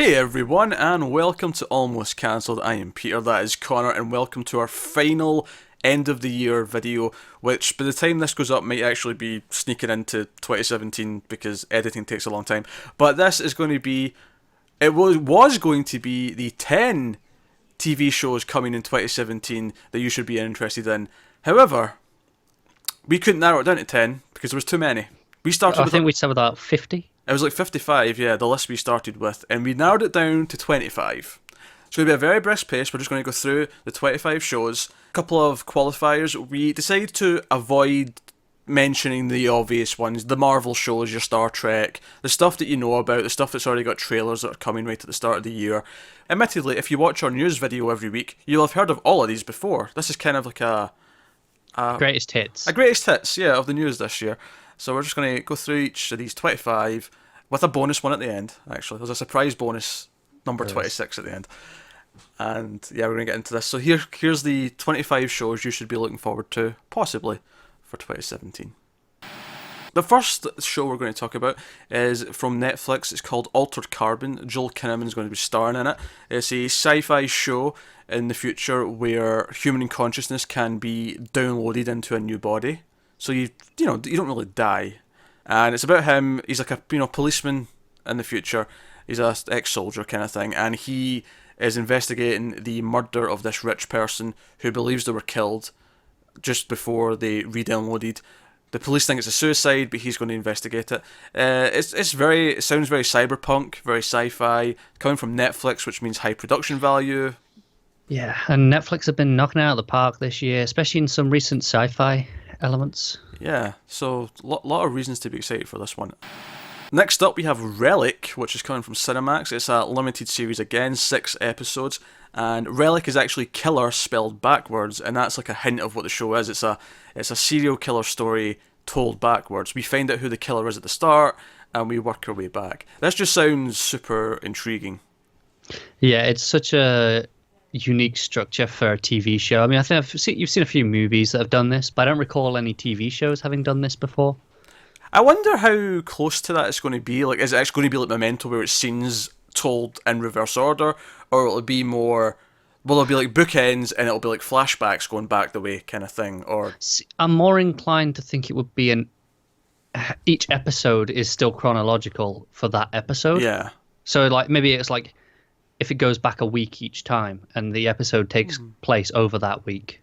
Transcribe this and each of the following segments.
Hey everyone, and welcome to Almost Cancelled. I am Peter, that is Connor, and welcome to our final end of the year video, which by the time this goes up might actually be sneaking into 2017 because editing takes a long time. But this is going to be, it was going to be the 10 TV shows coming in 2017 that you should be interested in. However, we couldn't narrow it down to 10 because there was too many. We started I with think we said about 50. It was like 55, yeah, the list we started with, and we narrowed it down to 25. It's going to be a very brisk pace. We're just going to go through the 25 shows. A couple of qualifiers. We decided to avoid mentioning the obvious ones, the Marvel shows, your Star Trek, the stuff that you know about, the stuff that's already got trailers that are coming right at the start of the year. Admittedly, if you watch our news video every week, you'll have heard of all of these before. This is kind of like a Greatest hits. greatest hits, yeah, of the news this year. So we're just going to go through each of these 25 with a bonus one at the end, actually. There's a surprise bonus, number 26 at the end. And yeah, we're going to get into this. So here's the 25 shows you should be looking forward to, possibly, for 2017. The first show we're going to talk about is from Netflix. It's called Altered Carbon. Joel Kinnaman is going to be starring in it. It's a sci-fi show in the future where human consciousness can be downloaded into a new body. So you don't really die. And it's about him. He's like a policeman in the future. He's a ex-soldier kind of thing, and he is investigating the murder of this rich person who believes they were killed just before they re-downloaded. The police think it's a suicide, but he's going to investigate it. It sounds very cyberpunk, very sci-fi, coming from Netflix, which means high production value. Yeah, and Netflix have been knocking it out of the park this year, especially in some recent sci-fi elements. Yeah, so lot of reasons to be excited for this one. Next up, we have Relic, which is coming from Cinemax. It's a limited series again, 6 episodes, and Relic is actually killer spelled backwards, and that's like a hint of what the show is. It's a serial killer story told backwards. We find out who the killer is at the start, and we work our way back. This just sounds super intriguing. Yeah, it's such a unique structure for a TV show. I mean, I think you've seen a few movies that have done this, but I don't recall any TV shows having done this before. I wonder how close to that it's going to be. Like, is it actually going to be like Memento, where it's scenes told in reverse order, or will it be more? Will it be like bookends and it'll be like flashbacks going back the way kind of thing? Or I'm more inclined to think it would be each episode is still chronological for that episode. yeah, So like maybe it's like if it goes back a week each time and the episode takes place over that week.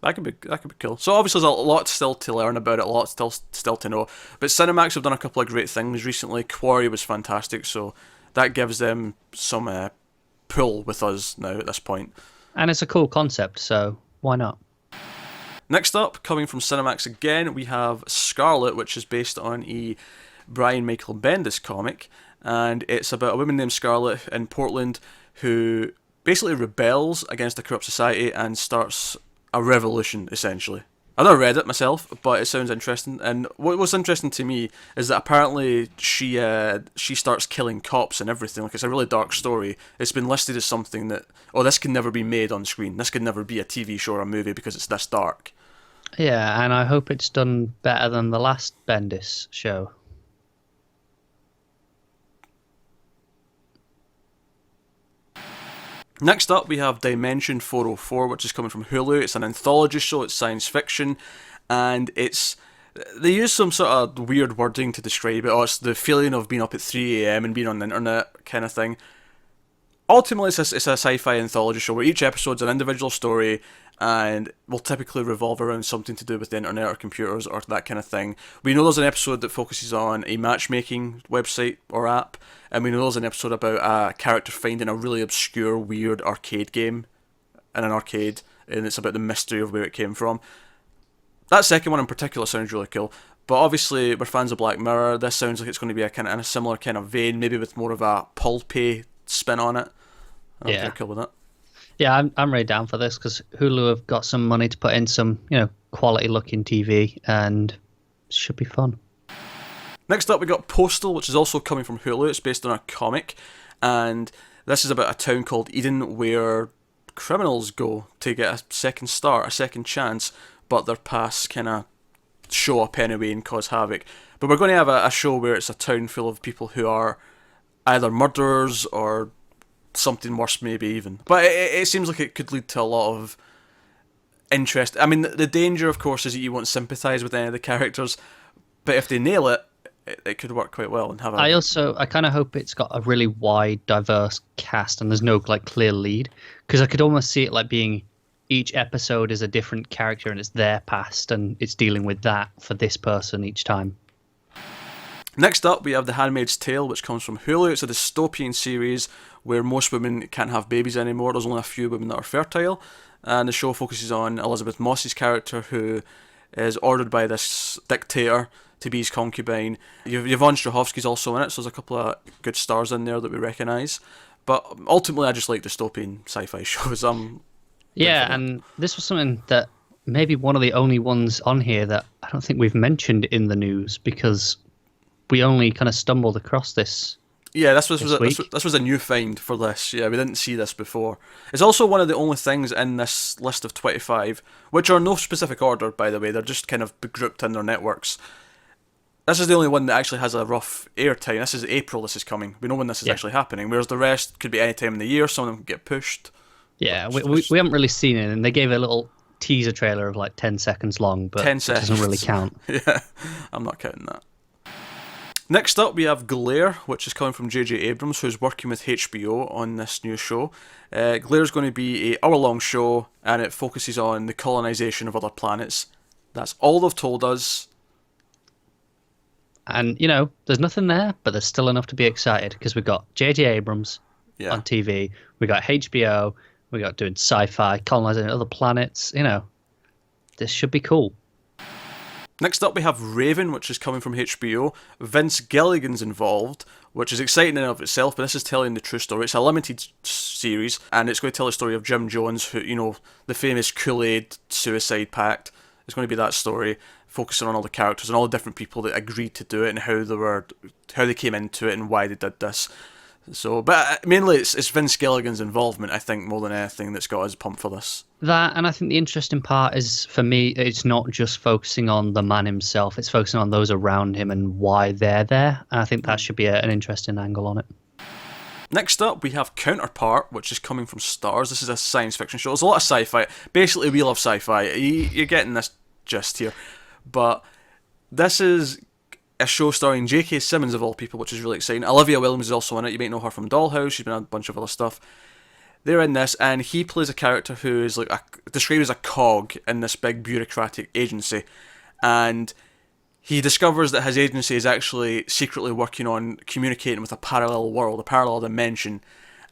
that could be cool. So obviously there's a lot still to learn about it, a lot still to know. But Cinemax have done a couple of great things recently. Quarry was fantastic, so that gives them some pull with us now at this point. And it's a cool concept, so why not? Next up, coming from Cinemax again, we have Scarlet, which is based on a Brian Michael Bendis comic, and it's about a woman named Scarlet in Portland who basically rebels against a corrupt society and starts a revolution, essentially. I've never read it myself, but it sounds interesting. And what's interesting to me is that apparently she starts killing cops and everything. Like, it's a really dark story. It's been listed as something that, this can never be made on screen. This could never be a TV show or a movie because it's this dark. Yeah, and I hope it's done better than the last Bendis show. Next up, we have Dimension 404, which is coming from Hulu. It's an anthology show, it's science fiction, and they use some sort of weird wording to describe it. It's the feeling of being up at 3 a.m. and being on the internet kind of thing. Ultimately, it's a sci-fi anthology show where each episode's an individual story and will typically revolve around something to do with the internet or computers or that kind of thing. We know there's an episode that focuses on a matchmaking website or app, and we know there's an episode about a character finding a really obscure, weird arcade game in an arcade, and it's about the mystery of where it came from. That second one in particular sounds really cool, but obviously we're fans of Black Mirror. This sounds like it's going to be in a similar kind of vein, maybe with more of a pulpy spin on it. I'm pretty cool with it. Yeah, I'm really down for this because Hulu have got some money to put in some, quality looking TV, and it should be fun. Next up, we got Postal, which is also coming from Hulu. It's based on a comic, and this is about a town called Eden where criminals go to get a second start, a second chance, but their pasts kind of show up anyway and cause havoc. But we're going to have a show where it's a town full of people who are either murderers or something worse, maybe even. But it seems like it could lead to a lot of interest. I mean, the danger, of course, is that you won't sympathise with any of the characters, but if they nail it, it could work quite well and have a. I kind of hope it's got a really wide, diverse cast, and there's no like clear lead, because I could almost see it like being each episode is a different character and it's their past and it's dealing with that for this person each time. Next up, we have The Handmaid's Tale, which comes from Hulu. It's a dystopian series where most women can't have babies anymore. There's only a few women that are fertile. And the show focuses on Elizabeth Moss's character, who is ordered by this dictator to be his concubine. Yvonne Strahovski's also in it, so there's a couple of good stars in there that we recognise. But ultimately, I just like dystopian sci-fi shows. Yeah, and this was something that maybe one of the only ones on here that I don't think we've mentioned in the news, because we only kind of stumbled across this. Yeah, this was a new find for this. Yeah, we didn't see this before. It's also one of the only things in this list of 25, which are no specific order, by the way. They're just kind of grouped in their networks. This is the only one that actually has a rough air time. This is April this is coming. We know when this is actually happening, whereas the rest could be any time in the year. Some of them get pushed. Yeah, we haven't really seen it, and they gave a little teaser trailer of like 10 seconds long, but 10 it seconds. doesn't really count. Yeah, I'm not counting that. Next up, we have Glare, which is coming from J.J. Abrams, who's working with HBO on this new show. Glare's going to be an hour-long show, and it focuses on the colonisation of other planets. That's all they've told us. And, you know, there's nothing there, but there's still enough to be excited, because we've got J.J. Abrams on TV, we got HBO, we got doing sci-fi, colonising other planets. You know, this should be cool. Next up, we have Raven, which is coming from HBO. Vince Gilligan's involved, which is exciting in and of itself, but this is telling the true story. It's a limited series, and it's going to tell the story of Jim Jones, who, you know, the famous Kool-Aid suicide pact. It's going to be that story, focusing on all the characters and all the different people that agreed to do it and how they came into it and why they did this. So, but mainly it's Vince Gilligan's involvement, I think, more than anything, that's got us pumped for this. That, and I think the interesting part is, for me, it's not just focusing on the man himself, it's focusing on those around him and why they're there. And I think that should be an interesting angle on it. Next up, we have Counterpart, which is coming from Starz. This is a science fiction show. There's a lot of sci-fi. Basically, we love sci-fi. You're getting this gist here. But this is a show starring J.K. Simmons, of all people, which is really exciting. Olivia Williams is also in it. You might know her from Dollhouse. She's been in a bunch of other stuff. They're in this, and he plays a character who is like described as a cog in this big bureaucratic agency. And he discovers that his agency is actually secretly working on communicating with a parallel world, a parallel dimension.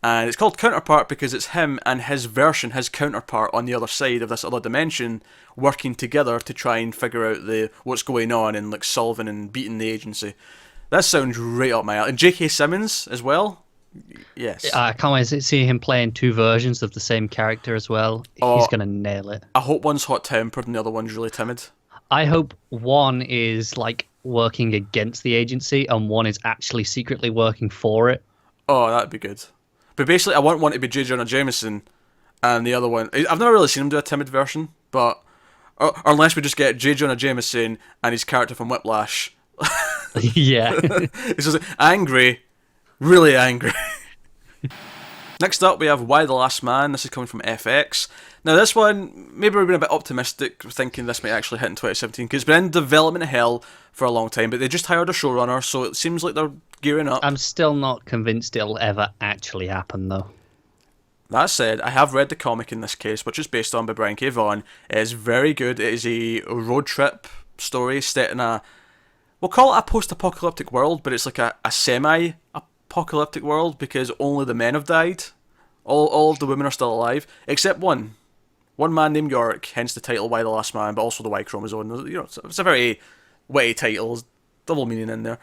And it's called Counterpart because it's him and his version, his counterpart on the other side of this other dimension, working together to try and figure out what's going on and like solving and beating the agency. That sounds right up my alley. And J.K. Simmons as well. Yes. I can't wait to see him playing two versions of the same character as well. He's going to nail it. I hope one's hot-tempered and the other one's really timid. I hope one is like working against the agency and one is actually secretly working for it. Oh, that'd be good. But basically, I want one to be J. Jonah Jameson, and the other one, I've never really seen him do a timid version, but or unless we just get J. Jonah Jameson and his character from Whiplash. Yeah. He's just angry, really angry. Next up, we have Why the Last Man. This is coming from FX. Now, this one, maybe we're being a bit optimistic, thinking this might actually hit in 2017, because it's been in development hell for a long time, but they just hired a showrunner, so it seems like they're gearing up. I'm still not convinced it'll ever actually happen, though. That said, I have read the comic in this case, which is based on by Brian K. Vaughan. It is very good. It is a road trip story set in we'll call it a post-apocalyptic world, but it's like a semi-apocalyptic world because only the men have died. All of the women are still alive, except one. One man named Yorick, hence the title Why the Last Man, but also the Y chromosome. You know, it's a very witty title, there's double meaning in there.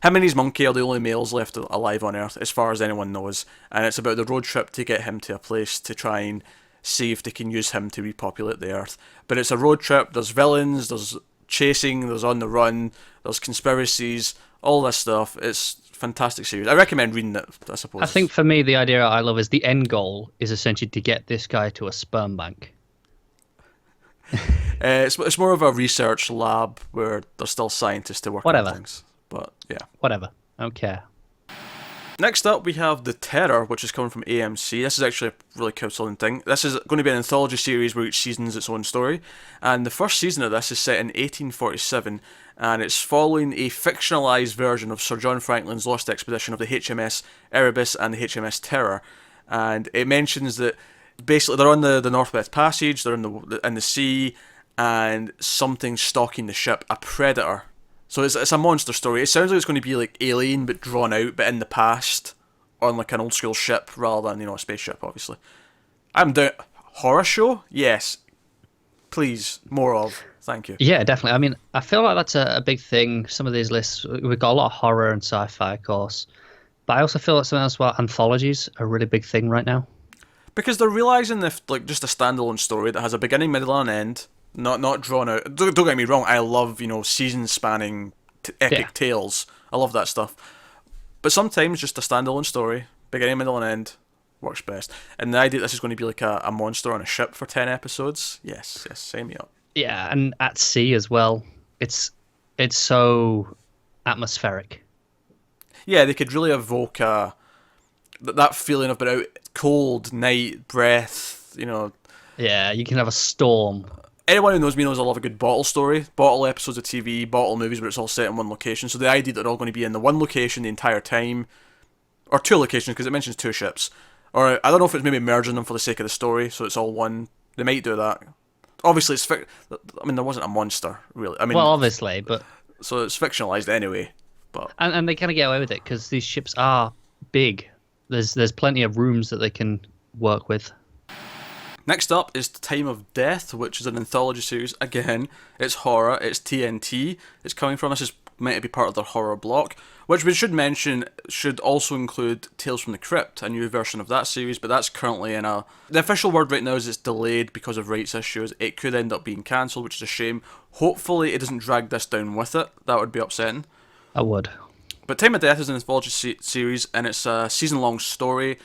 Him and his monkey are the only males left alive on Earth, as far as anyone knows, and it's about the road trip to get him to a place to try and see if they can use him to repopulate the Earth. But it's a road trip, there's villains, there's chasing, there's on the run, there's conspiracies, all this stuff. It's a fantastic series. I recommend reading it, I suppose. I think for me, the idea I love is the end goal is essentially to get this guy to a sperm bank. It's more of a research lab where there's still scientists to work on things. But yeah. Whatever. I don't care. Next up, we have The Terror, which is coming from AMC. This is actually a really cool selling thing. This is going to be an anthology series where each season is its own story. And the first season of this is set in 1847, and it's following a fictionalised version of Sir John Franklin's lost expedition of the HMS Erebus and the HMS Terror. And it mentions that basically they're on the Northwest Passage, they're in the sea, and something's stalking the ship, a predator. So it's a monster story. It sounds like it's going to be like Alien, but drawn out, but in the past, on like an old school ship rather than a spaceship, obviously. I'm down. Horror show? Yes. Please, more of. Thank you. Yeah, definitely. I mean, I feel like that's a big thing. Some of these lists, we've got a lot of horror and sci-fi, of course. But I also feel like something else about anthologies are a really big thing right now. Because they're realising if like just a standalone story that has a beginning, middle, and end, not drawn out. Don't get me wrong, I love season spanning epic tales. I love that stuff. But sometimes just a standalone story, beginning, middle, and end, works best. And the idea that this is going to be like a monster on a ship for 10 episodes, yes, sign me up. Yeah, and at sea as well. It's so atmospheric. Yeah, they could really evoke that feeling of being out, cold night, breath. Yeah, you can have a storm. Anyone who knows me knows I love a good bottle story, bottle episodes of TV, bottle movies where it's all set in one location. So the idea that they're all going to be in the one location the entire time, or two locations because it mentions two ships, or I don't know if it's maybe merging them for the sake of the story, so it's all one. They might do that. Obviously, there wasn't a monster really. Well, obviously, but so it's fictionalized anyway. But and they kind of get away with it because these ships are big. There's plenty of rooms that they can work with. Next up is Time of Death, which is an anthology series. Again, it's horror, it's TNT. It's coming from, this is meant to be part of their horror block, which we should mention should also include Tales from the Crypt, a new version of that series, but that's currently in a... The official word right now is it's delayed because of rights issues. It could end up being cancelled, which is a shame. Hopefully it doesn't drag this down with it. That would be upsetting. I would. But Time of Death is an anthology series, and it's a season-long story,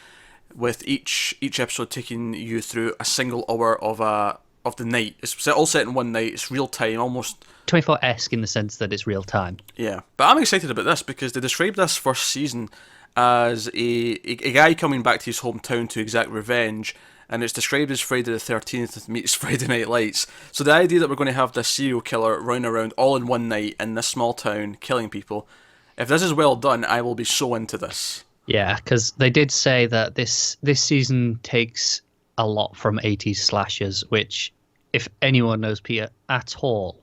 with each episode taking you through a single hour of the night. It's all set in one night. It's real time, almost 24-esque in the sense that it's real time. Yeah, but I'm excited about this because they described this first season as a guy coming back to his hometown to exact revenge, and it's described as Friday the 13th meets Friday Night Lights. So the idea that we're going to have this serial killer running around all in one night in this small town killing people, if this is well done, I will be so into this. Yeah, because they did say that this season takes a lot from 80s slashers, which, if anyone knows Peter at all,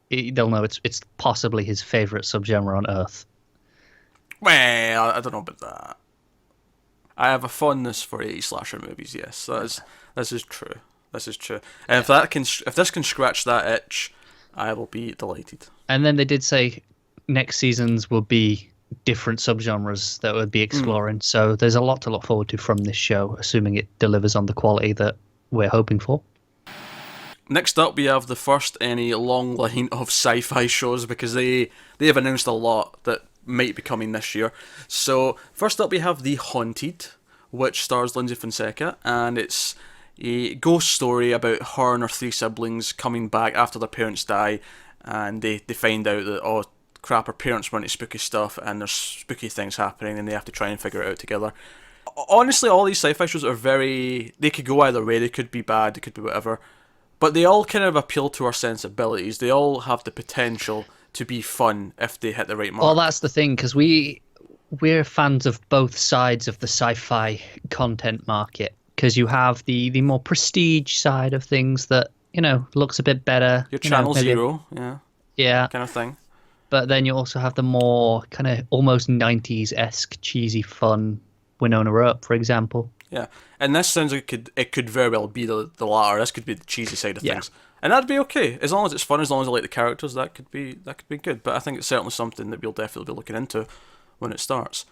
they'll know it's possibly his favourite subgenre on Earth. Well, I don't know about that. I have a fondness for 80s slasher movies, yes. This is true. This is true. And if this can scratch that itch, I will be delighted. And then they did say next seasons will be different subgenres that we'll be exploring. So there's a lot to look forward to from this show, assuming it delivers on the quality that we're hoping for. Next up, we have the first in a long line of sci-fi shows because they have announced a lot that might be coming this year. So first up, we have The Haunted, which stars Lindsay Fonseca, and it's a ghost story about her and her three siblings coming back after their parents die, and they find out that, oh crap, her parents were into spooky stuff and there's spooky things happening and they have to try and figure it out together. Honestly, all these sci-fi shows are they could go either way. They could be bad, they could be whatever, but they all kind of appeal to our sensibilities. They all have the potential to be fun if they hit the right mark. Well, that's the thing, because we're fans of both sides of the sci-fi content market, because you have the more prestige side of things that, looks a bit better. Your Channel Zero, yeah, kind of thing. But then you also have the more kind of almost 90s-esque cheesy fun Winona Earp, for example. Yeah, and this sounds like it could very well be the latter. This could be the cheesy side of things, and that'd be okay as long as it's fun. As long as I like the characters, that could be good. But I think it's certainly something that we'll definitely be looking into when it starts.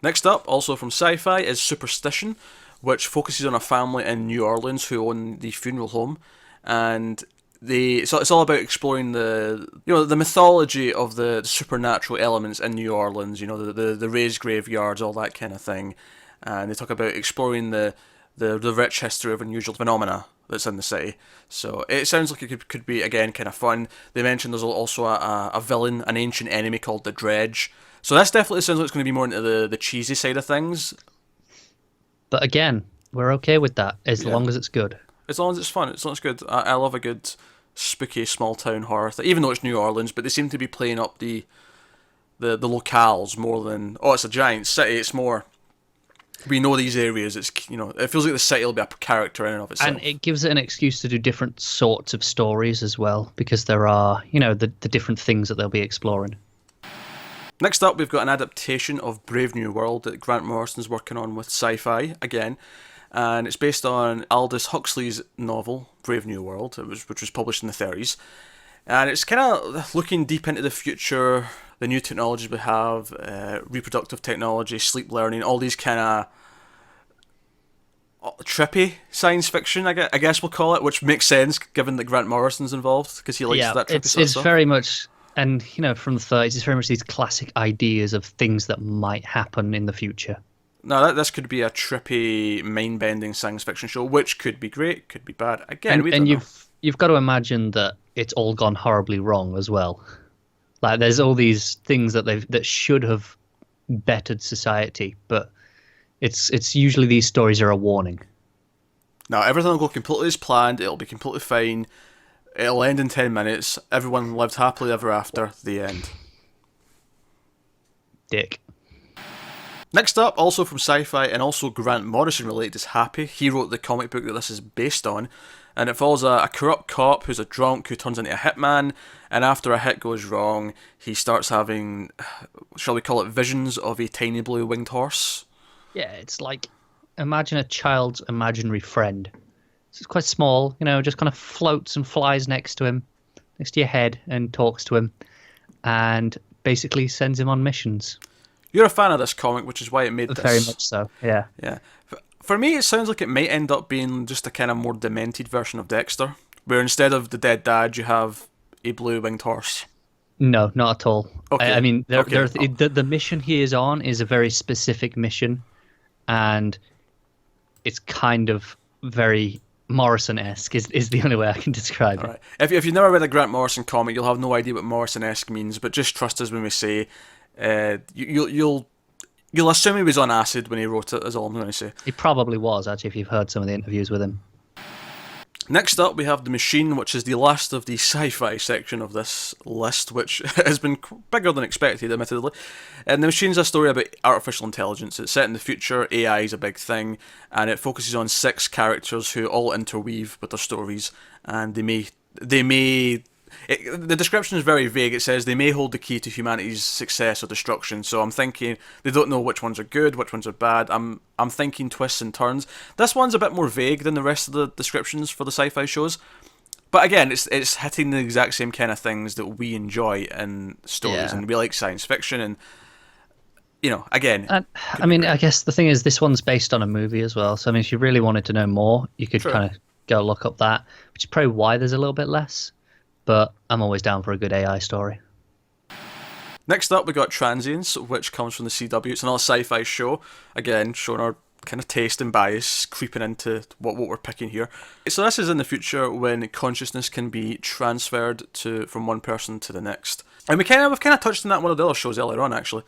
Next up, also from Sci-Fi, is Superstition, which focuses on a family in New Orleans who own the funeral home, and it's all about exploring the mythology of the supernatural elements in New Orleans. The raised graveyards, all that kind of thing, and they talk about exploring the rich history of unusual phenomena that's in the city. So it sounds like it could be, again, kind of fun. They mentioned there's also a villain, an ancient enemy called the Dredge. So this definitely sounds like it's going to be more into the cheesy side of things. But again, we're okay with that as Yeah. long as it's good. As long as it's fun, as long as it's good. I love a good spooky small town horror thing, even though it's New Orleans, but they seem to be playing up the locales more than, oh, it's a giant city. It's more, we know these areas. It's, it feels like the city will be a character in and of itself. And it gives it an excuse to do different sorts of stories as well, because there are, the different things that they'll be exploring. Next up, we've got an adaptation of Brave New World that Grant Morrison's working on with Sci-Fi again, and it's based on Aldous Huxley's novel Brave New World, which was published in the 30s, and it's kind of looking deep into the future, the new technologies we have, reproductive technology, sleep learning, all these kind of trippy science fiction, I guess we'll call it, which makes sense given that Grant Morrison's involved because he likes that trippy sort of stuff. It's very much. And, from the 30s, it's very much these classic ideas of things that might happen in the future. Now, this could be a trippy, mind-bending science fiction show, which could be great, could be bad. Again, we don't know. You've got to imagine that it's all gone horribly wrong as well. Like, there's all these things that should have bettered society, but it's usually these stories are a warning. Now, everything will go completely as planned, it'll be completely fine. It'll end in 10 minutes. Everyone lived happily ever after. The end. Dick. Next up, also from Sci-Fi and also Grant Morrison related, is Happy. He wrote the comic book that this is based on, and it follows a corrupt cop who's a drunk who turns into a hitman, and after a hit goes wrong, he starts having, shall we call it, visions of a tiny blue winged horse. Yeah, it's like, imagine a child's imaginary friend. It's quite small, just kind of floats and flies next to him, next to your head, and talks to him, and basically sends him on missions. You're a fan of this comic, which is why it made this. Very much so, yeah. Yeah. For me, it sounds like it might end up being just a kind of more demented version of Dexter, where instead of the dead dad, you have a blue winged horse. No, not at all. Okay. I mean, the mission he is on is a very specific mission, and it's kind of very Morrison-esque is the only way I can describe it. Right. If you've never read a Grant Morrison comic, you'll have no idea what Morrison-esque means, but just trust us when we say you'll assume he was on acid when he wrote it, is all I'm going to say. He probably was, actually, if you've heard some of the interviews with him. Next up, we have The Machine, which is the last of the sci-fi section of this list, which has been bigger than expected, admittedly. And The Machine's a story about artificial intelligence. It's set in the future, AI is a big thing, and it focuses on 6 characters who all interweave with their stories, and the description is very vague. It says they may hold the key to humanity's success or destruction. So I'm thinking they don't know which ones are good, which ones are bad. I'm thinking twists and turns. This one's a bit more vague than the rest of the descriptions for the sci-fi shows. But again, it's hitting the exact same kind of things that we enjoy in stories, and we like science fiction. And again, I mean, I guess the thing is, this one's based on a movie as well. So I mean, if you really wanted to know more, you could kind of go look up that, which is probably why there's a little bit less. But I'm always down for a good AI story. Next up, we got Transients, which comes from the CW. It's another sci-fi show. Again, showing our kind of taste and bias creeping into what we're picking here. So this is in the future when consciousness can be transferred from one person to the next. And we've kind of touched on that in one of the other shows earlier on, actually.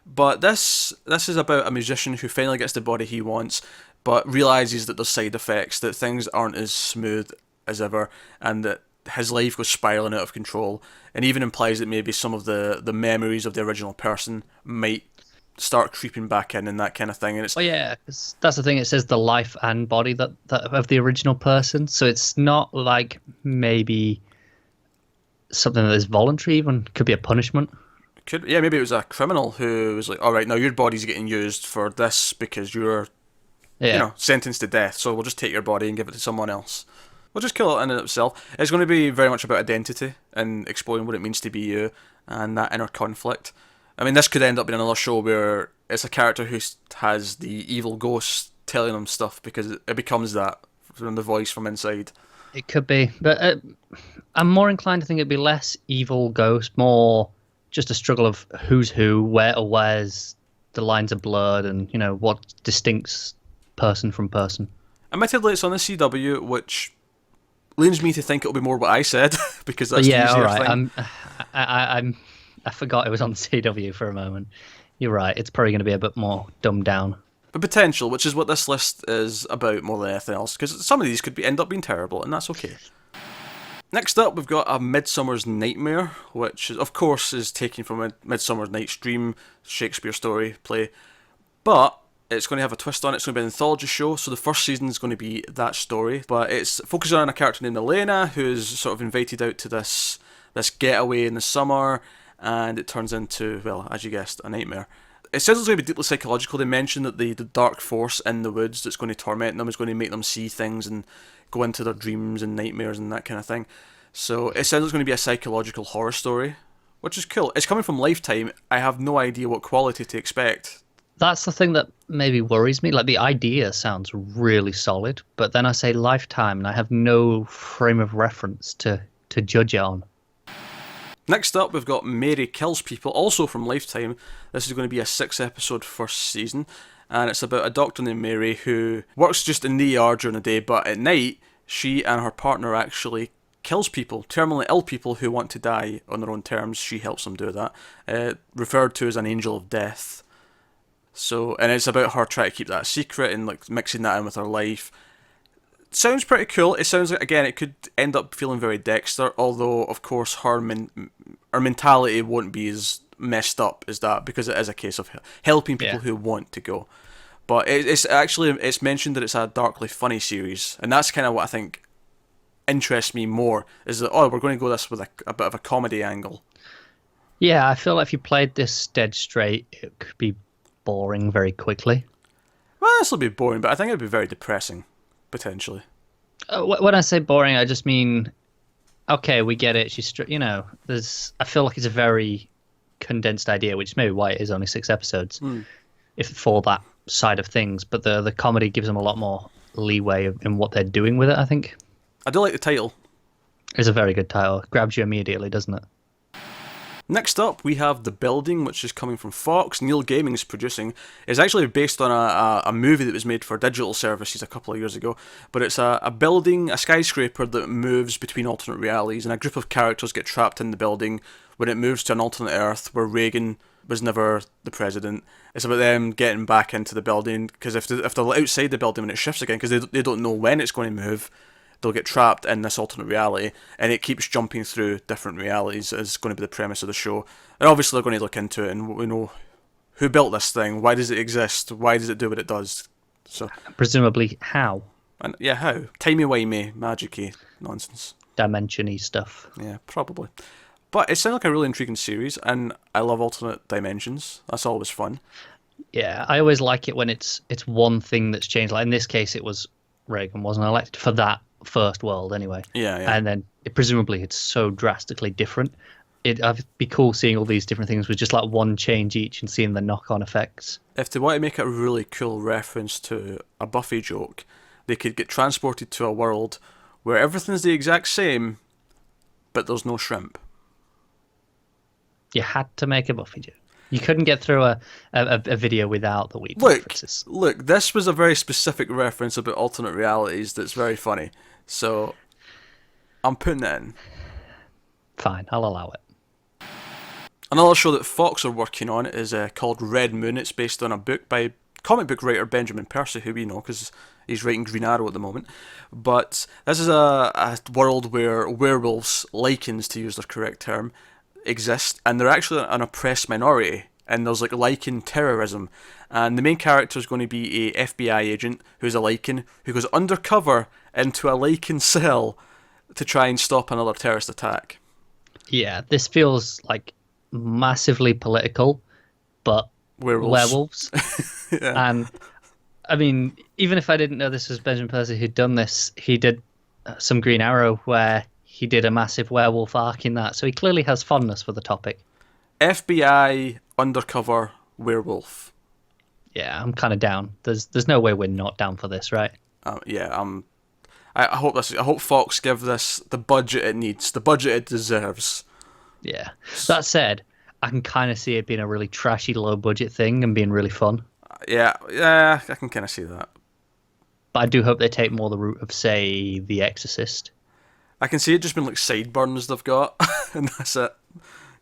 But this is about a musician who finally gets the body he wants, but realises that there's side effects, that things aren't as smooth as ever, and that his life goes spiraling out of control, and even implies that maybe some of the memories of the original person might start creeping back in and that kind of thing. And it's that's the thing. It says the life and body that of the original person, so it's not like maybe something that is voluntary. Even could be a punishment. Maybe it was a criminal who was like, all right, now your body's getting used for this because you're sentenced to death, so we'll just take your body and give it to someone else. We'll just kill it in and of itself. It's going to be very much about identity and exploring what it means to be you and that inner conflict. I mean, this could end up being another show where it's a character who has the evil ghost telling him stuff because it becomes that from the voice from inside. It could be, but I'm more inclined to think it'd be less evil ghost, more just a struggle of who's who, where's the lines are blurred, and what distincts person from person. Admittedly, it's on the CW, which leans me to think it'll be more what I said because But that's the yeah, all easier right. thing. I forgot it was on CW for a moment. You're right. It's probably going to be a bit more dumbed down. But potential, which is what this list is about more than anything else, because some of these could end up being terrible, and that's okay. Next up, we've got A Midsummer's Nightmare, which, of course, is taken from a Midsummer Night's Dream Shakespeare story play, but it's going to have a twist on it. It's going to be an anthology show, so the first season is going to be that story, but it's focusing on a character named Elena, who's sort of invited out to this getaway in the summer, and it turns into, well, as you guessed, a nightmare. It says it's going to be deeply psychological. They mentioned that the dark force in the woods that's going to torment them is going to make them see things and go into their dreams and nightmares and that kind of thing. So it says it's going to be a psychological horror story, which is cool. It's coming from Lifetime. I have no idea what quality to expect. That's the thing that maybe worries me. Like, the idea sounds really solid, but then I say Lifetime, and I have no frame of reference to judge it on. Next up, we've got Mary Kills People, also from Lifetime. This is going to be a 6-episode first season, and it's about a doctor named Mary who works just in the ER during the day, but at night, she and her partner actually kills people, terminally ill people who want to die on their own terms. She helps them do that, referred to as an angel of death. So, and it's about her trying to keep that a secret and like mixing that in with her life. Sounds pretty cool. It sounds like, again, it could end up feeling very Dexter, although of course her mentality won't be as messed up as that, because it is a case of helping people who want to go. But it's mentioned that it's a darkly funny series, and that's kind of what I think interests me more, is that, we're going to go this with a bit of a comedy angle. Yeah, I feel like if you played this dead straight, it could be boring very quickly. Well, this will be boring, but I think it'd be very depressing, potentially. When I say boring, I just mean, okay, we get it. I feel like it's a very condensed idea, which is maybe why it is only 6 episodes, if for that side of things. But the comedy gives them a lot more leeway in what they're doing with it, I think. I do like the title. It's a very good title. It grabs you immediately, doesn't it? Next up, we have The Building, which is coming from Fox. Neil Gaiman's producing. It's actually based on a movie that was made for digital services a couple of years ago. But it's a building, a skyscraper that moves between alternate realities, and a group of characters get trapped in the building when it moves to an alternate Earth where Reagan was never the president. It's about them getting back into the building, because if they're outside the building when it shifts again, because they don't know when it's going to move, they'll get trapped in this alternate reality, and it keeps jumping through different realities is going to be the premise of the show. And obviously they're going to look into it, and we know who built this thing, why does it exist, why does it do what it does. So presumably how? And yeah, how? Timey-wimey, magic-y nonsense. Dimension-y stuff. Yeah, probably. But it sounds like a really intriguing series, and I love alternate dimensions. That's always fun. Yeah, I always like it when it's one thing that's changed. Like in this case, it was Reagan wasn't elected for that first world anyway. Yeah. And then presumably it's so drastically different. It'd be cool seeing all these different things with just like one change each and seeing the knock-on effects. If they want to make a really cool reference to a Buffy joke, they could get transported to a world where everything's the exact same, but there's no shrimp. You had to make a Buffy joke. You couldn't get through a video without the weed references. Look, this was a very specific reference about alternate realities that's very funny. So, I'm putting it in. Fine, I'll allow it. Another show that Fox are working on is called Red Moon. It's based on a book by comic book writer Benjamin Percy, who we know because he's writing Green Arrow at the moment. But this is a world where werewolves, lichens to use their correct term, exist, and they're actually an oppressed minority, and there's like lichen terrorism, and the main character is going to be a FBI agent who's a lichen who goes undercover into a lichen cell to try and stop another terrorist attack. Yeah, this feels like massively political, but werewolves. Yeah. And I mean, even if I didn't know this was Benjamin Percy who'd done this, he did some Green Arrow where he did a massive werewolf arc in that, so he clearly has fondness for the topic. FBI undercover werewolf. Yeah, I'm kind of down. There's no way we're not down for this, right? I hope Fox give this the budget it needs, the budget it deserves. Yeah. That said, I can kind of see it being a really trashy, low budget thing and being really fun. Yeah, I can kind of see that. But I do hope they take more the route of, say, The Exorcist. I can see it just being like sideburns they've got, and that's it.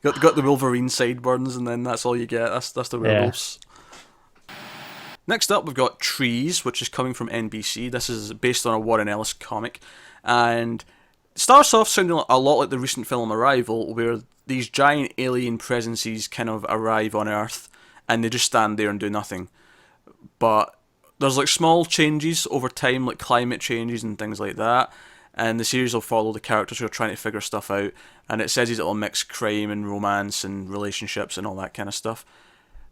Got the Wolverine sideburns, and then that's all you get. That's the werewolves. Next up, we've got Trees, which is coming from NBC. This is based on a Warren Ellis comic, and it starts off sounding a lot like the recent film Arrival, where these giant alien presences kind of arrive on Earth, and they just stand there and do nothing. But there's like small changes over time, like climate changes and things like that. And the series will follow the characters who are trying to figure stuff out. And it says it'll mix crime and romance and relationships and all that kind of stuff.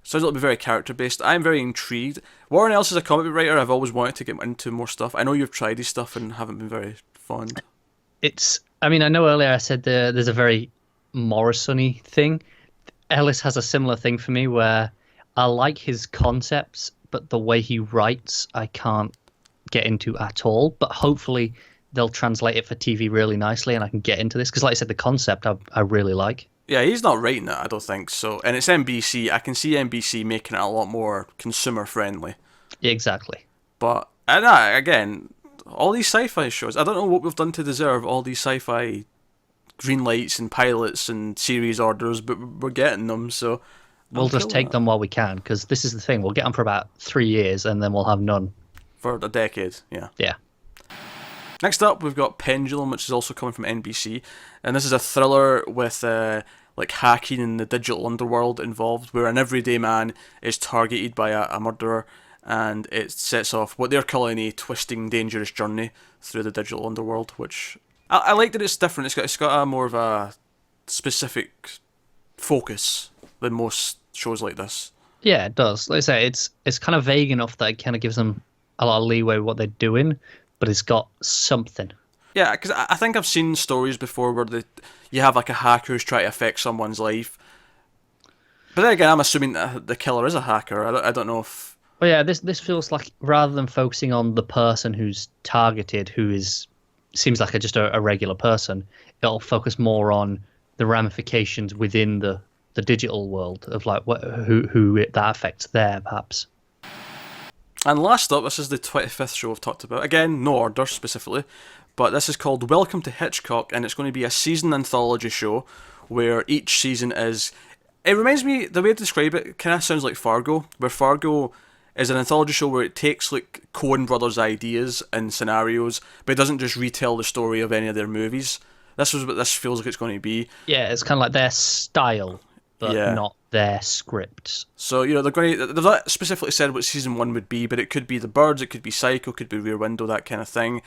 So it'll be very character based. I'm very intrigued. Warren Ellis is a comic book writer. I've always wanted to get into more stuff. I know you've tried his stuff and haven't been very fond. I mean, I know earlier I said there's a very Morrison-y thing. Ellis has a similar thing for me where I like his concepts, but the way he writes, I can't get into at all. But hopefully they'll translate it for TV really nicely and I can get into this. Because like I said, the concept I really like. Yeah, he's not writing it, I don't think so. And it's NBC. I can see NBC making it a lot more consumer friendly. Exactly. But, again, all these sci-fi shows, I don't know what we've done to deserve all these sci-fi green lights and pilots and series orders, but we're getting them, so... We'll just take them while we can, because this is the thing. We'll get them for about 3 years, and then we'll have none. For a decade, yeah. Yeah. Next up, we've got Pendulum, which is also coming from NBC, and this is a thriller with like hacking in the digital underworld involved, where an everyday man is targeted by a murderer, and it sets off what they're calling a twisting, dangerous journey through the digital underworld. Which I like that it's different. It's got a more of a specific focus than most shows like this. Yeah, it does. Like I say, it's kind of vague enough that it kind of gives them a lot of leeway with what they're doing, but it's got something. Yeah, because I think I've seen stories before where you have like a hacker who's trying to affect someone's life. But then again, I'm assuming that the killer is a hacker. I don't know if... Well, yeah, this feels like rather than focusing on the person who's targeted, seems like just a regular person, it'll focus more on the ramifications within the digital world of like who that affects there, perhaps. And last up, this is the 25th show I've talked about. Again, no order specifically, but this is called Welcome to Hitchcock, and it's going to be a season anthology show where each season is... It reminds me, the way to describe it kind of sounds like Fargo, where Fargo is an anthology show where it takes like Coen brothers' ideas and scenarios, but it doesn't just retell the story of any of their movies. This is what this feels like it's going to be. Yeah, it's kind of like their style, but not their scripts. So, they've not specifically said what season 1 would be, but it could be The Birds, it could be Psycho, it could be Rear Window, that kind of thing.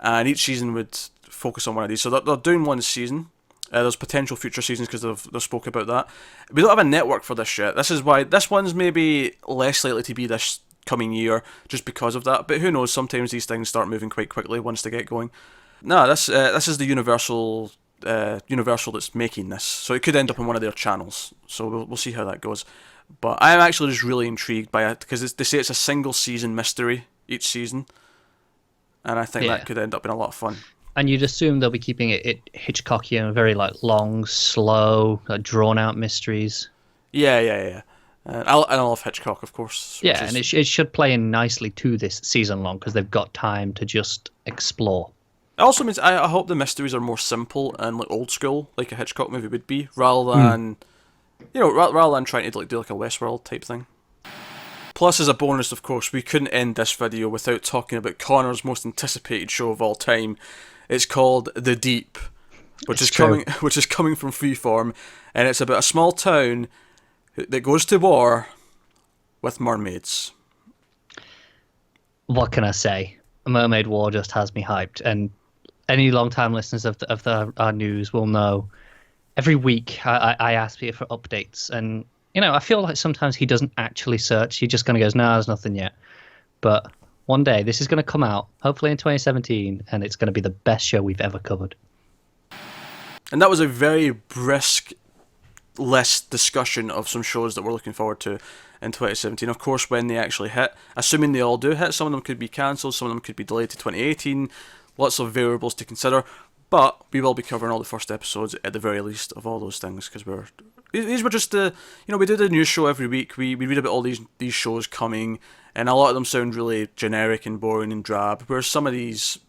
And each season would focus on one of these. So they're doing one season. There's potential future seasons because they've spoke about that. We don't have a network for this yet. This is why this one's maybe less likely to be this coming year, just because of that. But who knows? Sometimes these things start moving quite quickly once they get going. No, this is the Universal that's making this, so it could end up on one of their channels. So we'll see how that goes. But I am actually just really intrigued by it because they say it's a single season mystery each season, and I think that could end up being a lot of fun. And you'd assume they'll be keeping it Hitchcockian, very like long, slow, drawn out mysteries. Yeah. I love Hitchcock, of course. Yeah, and it should play in nicely to this season long because they've got time to just explore. It also means I hope the mysteries are more simple and like old school, like a Hitchcock movie would be, rather than rather than trying to do like a Westworld type thing. Plus, as a bonus, of course, we couldn't end this video without talking about Connor's most anticipated show of all time. It's called The Deep, which is coming from Freeform, and it's about a small town that goes to war with mermaids. What can I say? Mermaid War just has me hyped, and any long-time listeners of our news will know. Every week I ask Peter for updates, and I feel like sometimes he doesn't actually search. He just kind of goes, "No, there's nothing yet." But one day this is going to come out, hopefully in 2017, and it's going to be the best show we've ever covered. And that was a very brisk list discussion of some shows that we're looking forward to in 2017. Of course, when they actually hit, assuming they all do hit, some of them could be cancelled, some of them could be delayed to 2018. Lots of variables to consider, but we will be covering all the first episodes at the very least of all those things, because these were just we do the news show every week. We read about all these shows coming, and a lot of them sound really generic and boring and drab, whereas some of these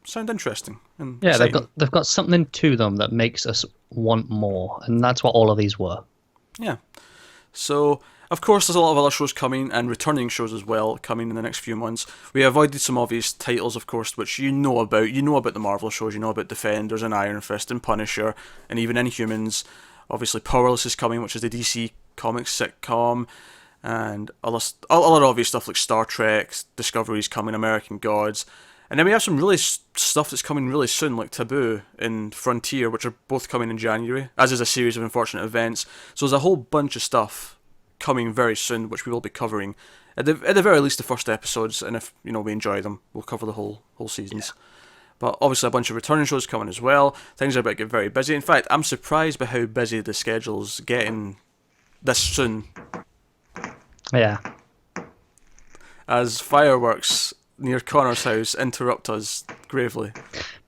sound interesting and Yeah, exciting. they've got something to them that makes us want more, and that's what all of these were. Yeah. So, of course, there's a lot of other shows coming and returning shows as well coming in the next few months. We avoided some obvious titles, of course, which you know about. You know about the Marvel shows, you know about Defenders and Iron Fist and Punisher and even Inhumans. Obviously, Powerless is coming, which is the DC Comics sitcom, and other obvious stuff like Star Trek, Discovery's coming, American Gods. And then we have some really stuff that's coming really soon, like Taboo and Frontier, which are both coming in January, as is a series of unfortunate events. So there's a whole bunch of stuff coming very soon, which we will be covering at the very least the first episodes. And if we enjoy them, we'll cover the whole seasons. Yeah. But obviously a bunch of returning shows coming as well. Things are about to get very busy. In fact, I'm surprised by how busy the schedule's getting this soon. Yeah. As fireworks near Connor's house interrupt us gravely.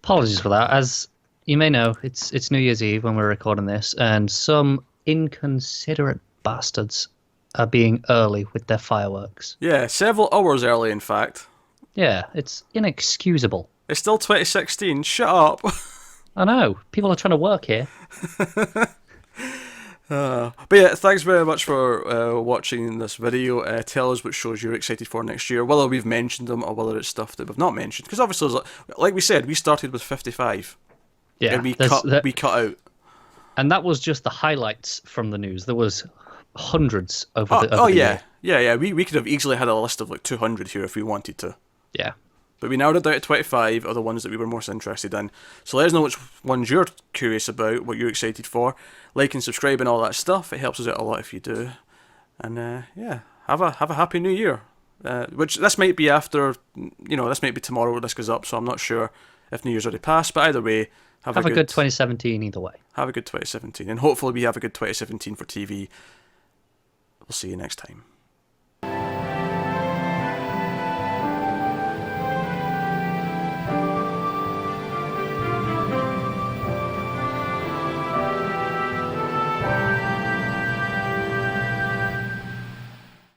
Apologies for that. As you may know, it's New Year's Eve when we're recording this, and some inconsiderate bastards are being early with their fireworks. Yeah, several hours early, in fact. Yeah, it's inexcusable. It's still 2016. Shut up. I know. People are trying to work here. But yeah, thanks very much for watching this video. Tell us what shows you're excited for next year, whether we've mentioned them or whether it's stuff that we've not mentioned. Because obviously, like we said, we started with 55. Yeah, and we cut out. And that was just the highlights from the news. There was hundreds over the yeah. year. Yeah. We could have easily had a list of like 200 here if we wanted to. Yeah. But we narrowed it down to 25 are the ones that we were most interested in. So let us know which ones you're curious about, what you're excited for. Like and subscribe and all that stuff. It helps us out a lot if you do. And yeah, have a happy new year. Which this might be after, this might be tomorrow when this goes up, so I'm not sure if New Year's already passed. But either way, have a good 2017 either way. Have a good 2017. And hopefully we have a good 2017 for TV. We'll see you next time.